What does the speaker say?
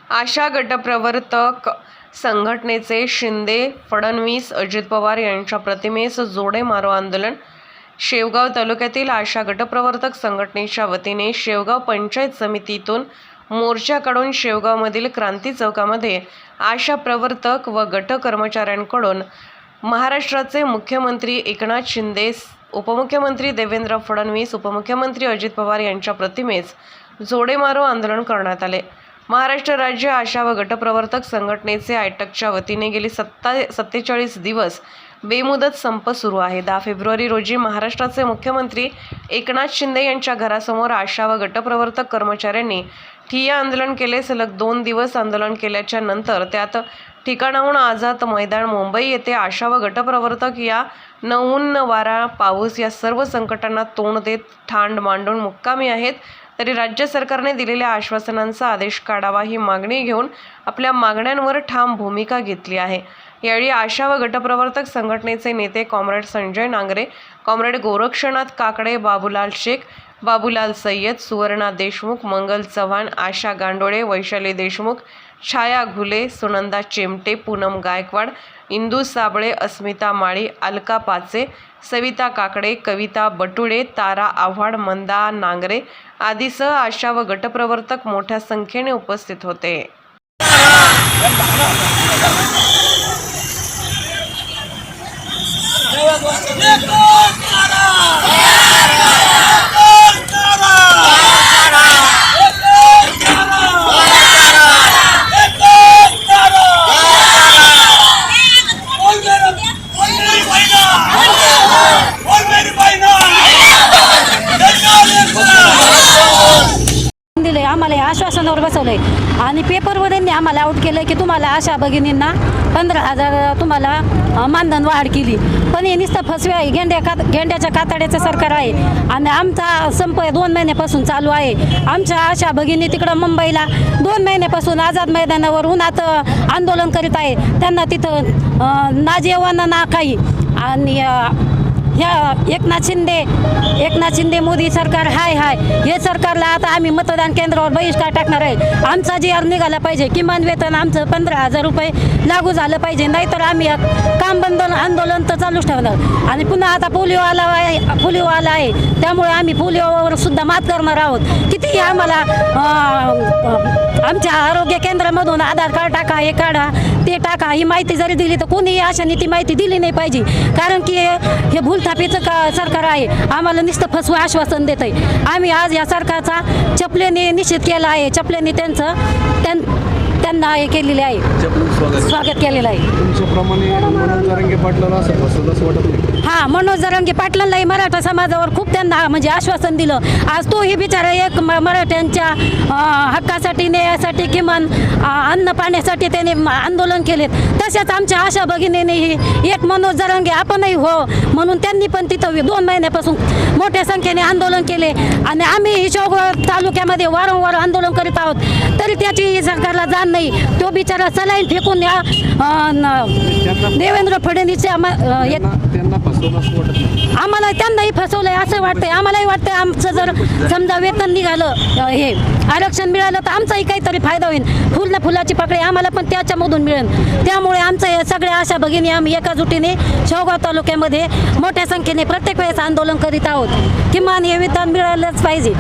आशा गटप्रवर्तक संघटनेचे शिंदे, फडणवीस, अजित पवार यांच्या प्रतिमेस जोडे मारो आंदोलन। शेवगाव तालुक्यातील आशा गटप्रवर्तक संघटनेच्या वतीने शेवगाव पंचायत समितीतून मोर्चा काढून शेवगावमधील क्रांती चौकामध्ये आशा प्रवर्तक व गट कर्मचाऱ्यांकडून महाराष्ट्राचे मुख्यमंत्री एकनाथ शिंदे, उपमुख्यमंत्री देवेंद्र फडणवीस, उपमुख्यमंत्री अजित पवार यांच्या प्रतिमेस जोडे मारो आंदोलन करण्यात आले। महाराष्ट्र राज्य आशा व गटप्रवर्तक संघटनेचे आयटकच्या वतीने गेली 47 दिवस बेमुदत संप सुरू आहे। 10 फेब्रुवारी रोजी महाराष्ट्राचे मुख्यमंत्री एकनाथ शिंदे यांच्या घरासमोर आशा व गटप्रवर्तक कर्मचाऱ्यांनी ठिय्या आंदोलन केले। सलग 2 दिवस आंदोलन केल्याच्या नंतर त्यात ठिकाणाहून आझाद मैदान मुंबई येथे आशा व गटप्रवर्तक या ऊन वारा पाऊस या सर्व संकटांना तोंड देत ठाण मांडून मुक्कामी आहेत। तरी राज्य सरकारने दिलेल्या आश्वासनांचा आदेश काढावा ही मागणी घेऊन आपल्या मागण्यांवर ठाम भूमिका घेतली आहे। यावेळी आशा व गटप्रवर्तक संघटनेचे नेते कॉम्रेड संजय नांगरे, कॉम्रेड गोरक्षनाथ काकडे, बाबूलाल शेख, बाबूलाल सय्यद, सुवर्णा देशमुख, मंगल चव्हाण, आशा गांडोळे, वैशाली देशमुख, छाया घुले, सुनंदा चिमटे, पूनम गायकवाड, इंदू साबळे, अस्मिता माळी, अलका पाचे, सविता काकडे, कविता बटुळे, तारा आव्हाड, मंदा नांगरे आदीसह आशा व गटप्रवर्तक मोठ्या संख्येने उपस्थित होते। आम्हाला आश्वासनावर बसवलंय आणि पेपरवरही आम्हाला आउट केलं की तुम्हाला आशा भगिनींना 15,000 तुम्हाला मानधन वाढ केली। पण हे नुसतं फसव्या आहे, गेंड्याच्या कातड्याचं सरकार आहे आणि आमचा संप 2 महिन्यापासून चालू आहे। आमच्या आशा भगिनी तिकडं मुंबईला 2 महिन्यापासून आझाद मैदानावर उन्हात आंदोलन करीत आहे। त्यांना तिथं ना जेवण ना काही आणि ह्या एकनाथ शिंदे मोदी सरकार हाय हे सरकारला आता आम्ही मतदान केंद्रावर बहिष्कार टाकणार आहे। आमचा जी निघाला पाहिजे, किमान वेतन आमचं 15,000 रुपये लागू झालं पाहिजे, नाहीतर आम्ही काम बंद आंदोलन तर चालूच ठेवणार। आणि पुन्हा आता पोलिओ आला आहे त्यामुळे आम्ही पोलिओवर सुद्धा मात करणार आहोत। कितीही आम्हाला आमच्या आरोग्य केंद्रामधून आधार कार्ड टाका, हे काढा, ते टाका, ही माहिती जरी दिली तर कोणीही अशाने ती माहिती दिली नाही पाहिजे, कारण की हे भूलथापीचं सरकार आहे। आम्हाला नुसतं फसवं आश्वासन देत आहे। आम्ही आज या सरकारचा चपलेने निषेध केला आहे, चपलेने त्यांना हे केलेले आहे, स्वागत केलेलं आहे। मनोज जरांगे पाटलांनाही मराठा समाजावर खूप त्यांना म्हणजे आश्वासन दिलं। आज तोही बिचारा एक मराठ्यांच्या हक्कासाठी, न्यायासाठी, किमान अन्न पाण्यासाठी त्याने आंदोलन केलेत। तसेच आमच्या आशा भगिनीनेही एक मनोज जरांगे आपणही हो म्हणून त्यांनी पण तिथं 2 महिन्यापासून मोठ्या संख्येने आंदोलन केले आणि आम्ही शेवगाव तालुक्यामध्ये वारंवार आंदोलन करीत आहोत, तरी त्याची सरकारला जाण नाही। तो बिचारा सलाईन फेकून देवेंद्र फडणवीस आम्हाला त्यांनाही फसवलंय असं वाटतंय। आम्हालाही वाटतंय आमचं जर समजा वेतन निघालं, हे आरक्षण मिळालं तर आमचाही काहीतरी फायदा होईल। फुलाची पाकळी आम्हाला पण त्याच्यामधून मिळेल। त्यामुळे आमचं हे सगळ्या आशा भगिनी आम्ही एकजुटीने शेवगाव तालुक्यामध्ये मोठ्या संख्येने प्रत्येक वेळेस आंदोलन करीत आहोत। किमान हे वेतन मिळालंच पाहिजे।